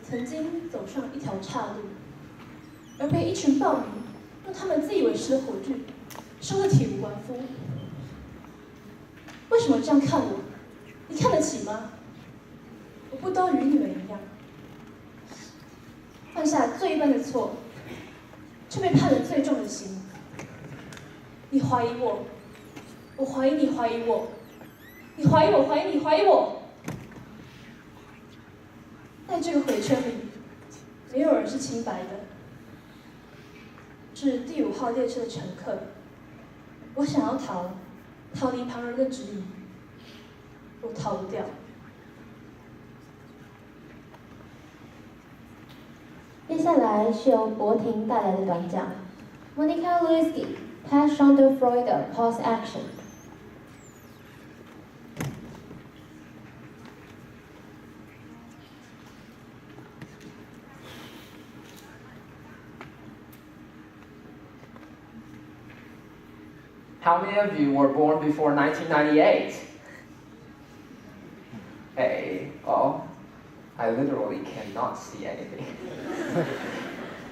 曾经走上一条岔路，而被一群暴民用他们自以为是的火炬烧得体无完肤。为什么这样看我？你看得起吗？我不都与你们一样，犯下最一般的错，却被判了最重的刑。你怀疑我，我怀疑你怀疑我，你怀疑我怀疑你怀疑我。在这个回圈里，没有人是清白的。是第5号列车的乘客，我想要逃离旁人的指引，我逃不掉。接下来是由博婷带来的短讲 ，Monica Lewinsky, Passion de Freude, Pause Action。How many of you were born before 1998? Hey, well, I literally cannot see anything.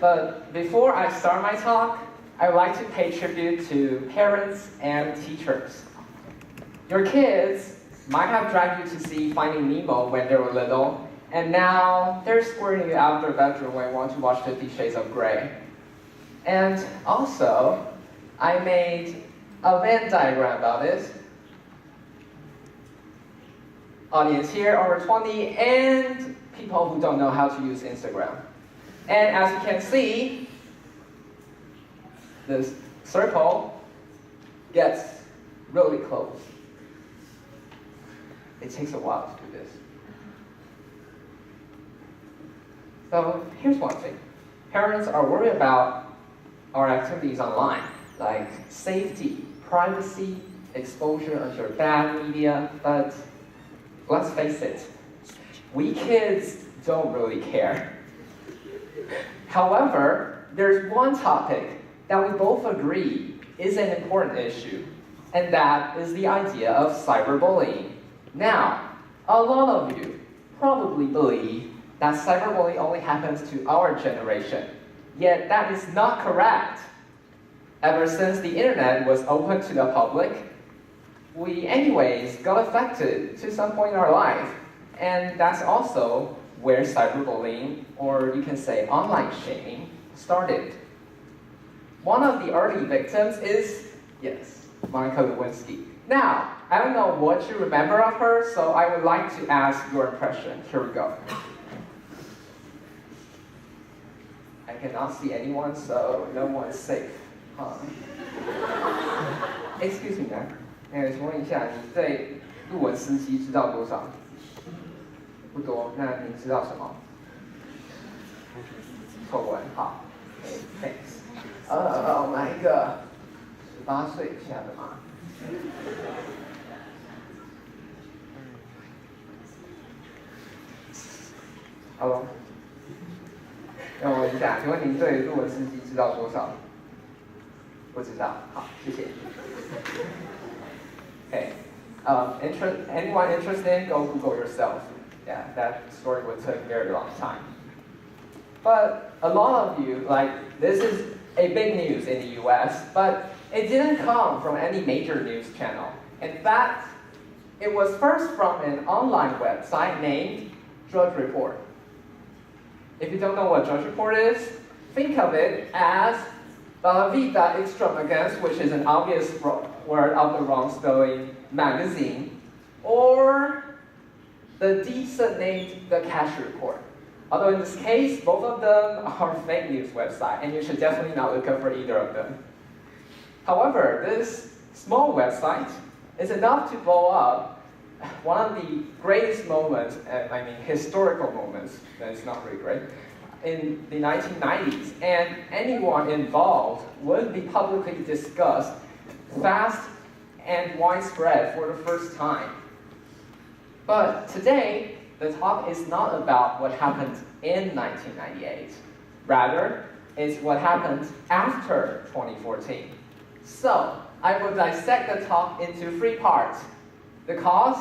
But before I start my talk, I would like to pay tribute to parents and teachers. Your kids might have dragged you to see Finding Nemo when they were little, and now they're squirting you out of their bedroom when you want to watch 50 Shades of Grey. And also, I made a Venn diagram about it. Audience here over 20 and people who don't know how to use Instagram. And as you can see, this circle gets really close. It takes a while to do this. So here's one thing. Parents are worried about our activities online, like safety, privacy, exposure under bad media, but let's face it, we kids don't really care. However, there's one topic that we both agree is an important issue, and that is the idea of cyberbullying. Now, a lot of you probably believe that cyberbullying only happens to our generation, yet that is not correct. Ever since the internet was open to the public, we anyways got affected to some point in our life. And that's also where cyberbullying, or you can say online shaming, started. One of the early victims is, yes, Monica Lewinsky. Now, I don't know what you remember of her, so I would like to ask your impression. Here we go. I cannot see anyone, so no one's safe. Excuse me, ma'am. 请问一下，你对路文斯基知道多少？不多。那您知道什么？错文，好。Thanks. 哪一个？18岁以下的吗？Hello. 让我问一下，请问您对路文斯基知道多少？不知道，好，谢谢。Okay, anyone interested? Go Google yourself. Yeah, that story would take a very long time. But a lot of you, this is a big news in the US, but it didn't come from any major news channel. In fact, it was first from an online website named Drudge Report. If you don't know what Drudge Report is, think of it as La Vida Extravagance, which is an obvious word of the wrong spelling, magazine, or the decent named The Cash Report. Although in this case, both of them are fake news websites, and you should definitely not look up for either of them. However, this small website is enough to blow up one of the greatest moments, historical moments, that's not really great, in the 1990s, and anyone involved would be publicly discussed fast and widespread for the first time. But today, the talk is not about what happened in 1998. Rather, it's what happened after 2014. So, I will dissect the talk into 3 parts: the cause,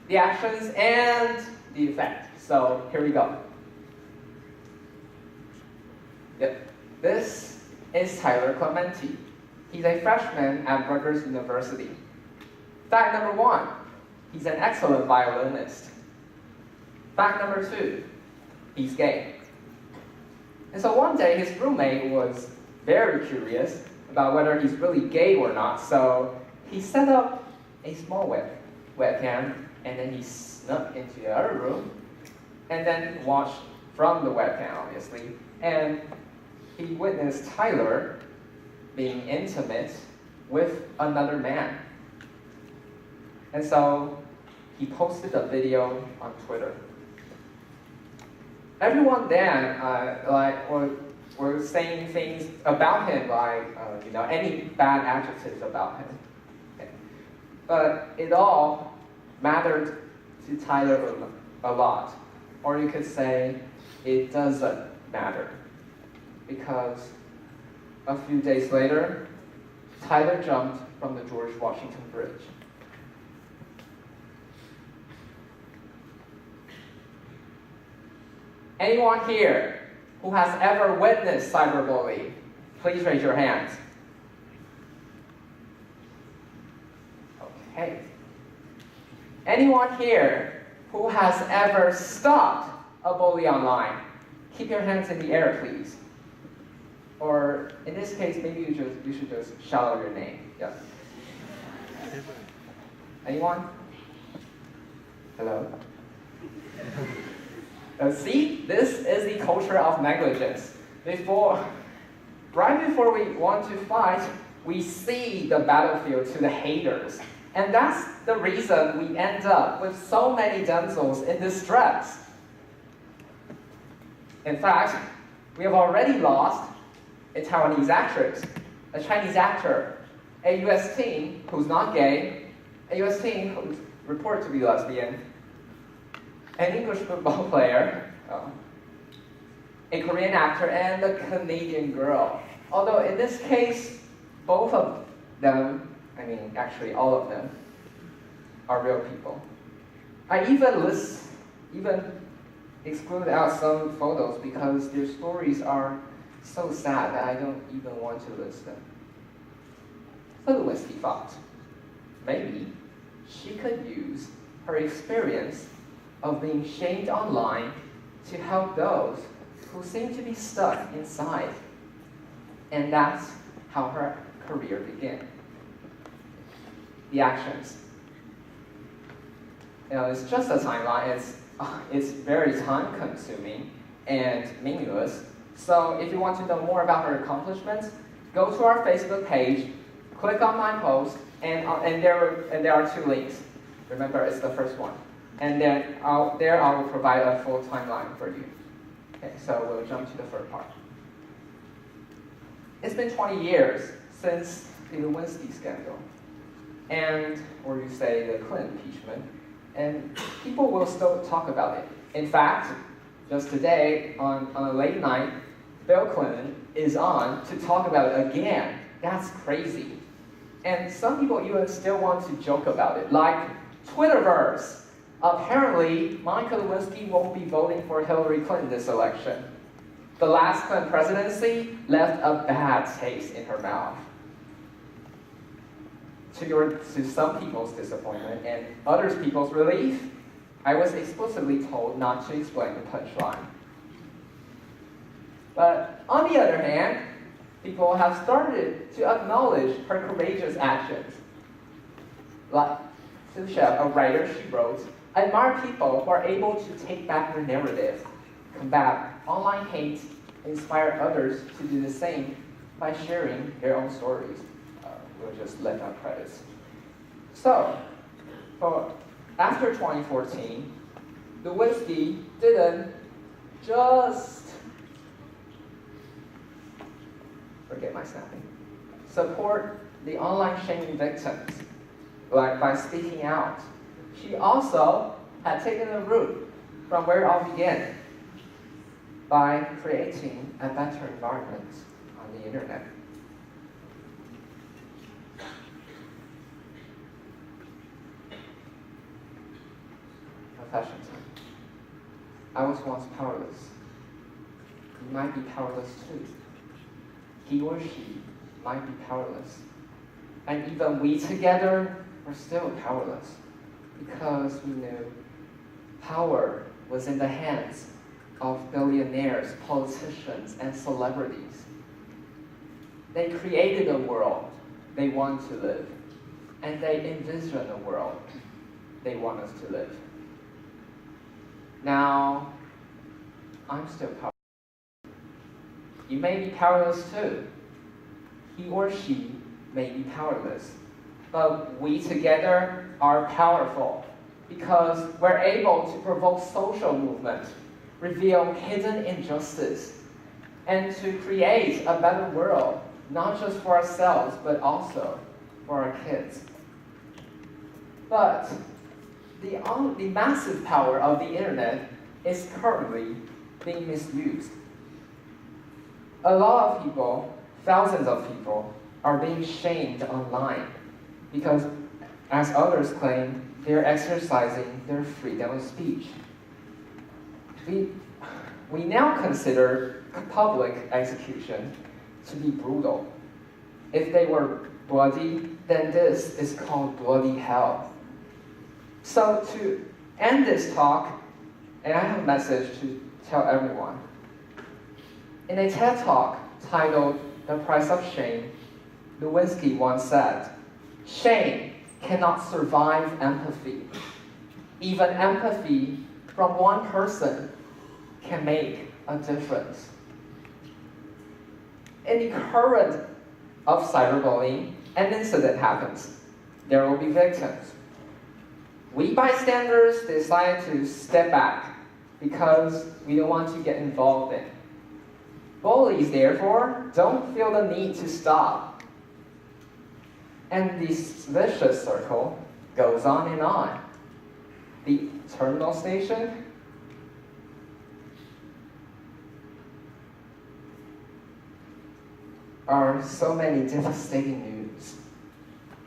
the actions, and the effect. So, here we go. Yep. This is Tyler Clementi. He's a freshman at Rutgers University. Fact number 1, he's an excellent violinist. Fact number 2, he's gay. And so one day his roommate was very curious about whether he's really gay or not, so he set up a small webcam, and then he snuck into the other room, and then watched from the webcam, obviously, and he witnessed Tyler being intimate with another man. And so he posted a video on Twitter. Everyone then were saying things about him, like any bad adjectives about him. Okay. But it all mattered to Tyler a lot. Or you could say it doesn't matter. Because a few days later, Tyler jumped from the George Washington Bridge. Anyone here who has ever witnessed cyberbullying, please raise your hands. Okay. Anyone here who has ever stopped a bully online? Keep your hands in the air, please. Or in this case, maybe you should just shout out your name. Yeah. Anyone? Hello? See, this is the culture of negligence. Right before we want to fight, we see the battlefield to the haters. And that's the reason we end up with so many damsels in distress. In fact, we have already lost a Taiwanese actress, a Chinese actor, a US teen who's not gay, a US teen who's reported to be lesbian, an English football player, a Korean actor, and a Canadian girl. Although in this case, both of them, actually all of them, are real people. I even exclude out some photos because their stories are so sad that I don't even want to list them. So Lewinsky thought, maybe she could use her experience of being shamed online to help those who seem to be stuck inside. And that's how her career began. The actions. It's just a timeline. It's very time-consuming and meaningless. So if you want to know more about her accomplishments, go to our Facebook page, click on my post, and there are 2 links. Remember, it's the first one. And then I will provide a full timeline for you. Okay, so we'll jump to the third part. It's been 20 years since the Lewinsky scandal, or you say the Clinton impeachment, and people will still talk about it. In fact, just today, on a late night, Bill Clinton is on to talk about it again. That's crazy. And some people even still want to joke about it, like Twitterverse. Apparently, Monica Lewinsky won't be voting for Hillary Clinton this election. The last Clinton presidency left a bad taste in her mouth. To some people's disappointment and others people's relief, I was explicitly told not to explain the punchline. But on the other hand, people have started to acknowledge her courageous actions. Like Sue Shep, a writer, she wrote, "I admire people who are able to take back their narrative, combat online hate, inspire others to do the same by sharing their own stories." We'll just let out credits. So, after 2014, Lewinsky didn't just, forget my snapping, support the online shaming victims by speaking out. She also had taken the route from where it all began by creating a better environment on the internet. Confession time. I was once powerless. he might be powerless too. He or she might be powerless. And even we together were still powerless because we knew power was in the hands of billionaires, politicians, and celebrities. They created a world they want to live, and they envision a world they want us to live. Now, I'm still powerless. You may be powerless too. He or she may be powerless, but we together are powerful because we're able to provoke social movement, reveal hidden injustice, and to create a better world, not just for ourselves, but also for our kids. But the massive power of the internet is currently being misused. A lot of people, thousands of people, are being shamed online because, as others claim, they're exercising their freedom of speech. We now consider public execution to be brutal. If they were bloody, then this is called bloody hell. So to end this talk, and I have a message to tell everyone. In a TED Talk titled The Price of Shame, Lewinsky once said, "Shame cannot survive empathy. Even empathy from one person can make a difference." In the current of cyberbullying, an incident happens. There will be victims. We bystanders decide to step back because we don't want to get involved in. Bullies, therefore, don't feel the need to stop. And this vicious circle goes on and on. The terminal station are so many devastating news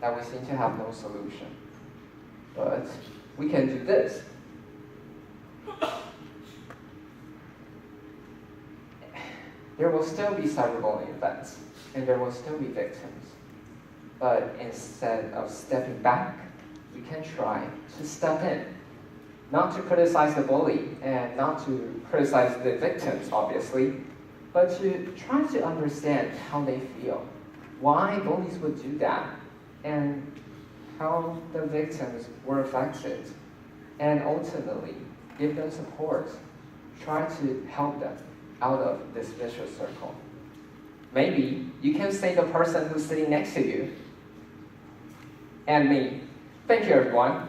that we seem to have no solution. But we can do this. There will still be cyberbullying events, and there will still be victims. But instead of stepping back, we can try to step in. Not to criticize the bully, and not to criticize the victims, obviously, but to try to understand how they feel, why bullies would do that, and how the victims were affected, and ultimately give them support, try to help them out of this vicious circle. Maybe you can save the person who's sitting next to you and me. Thank you, everyone.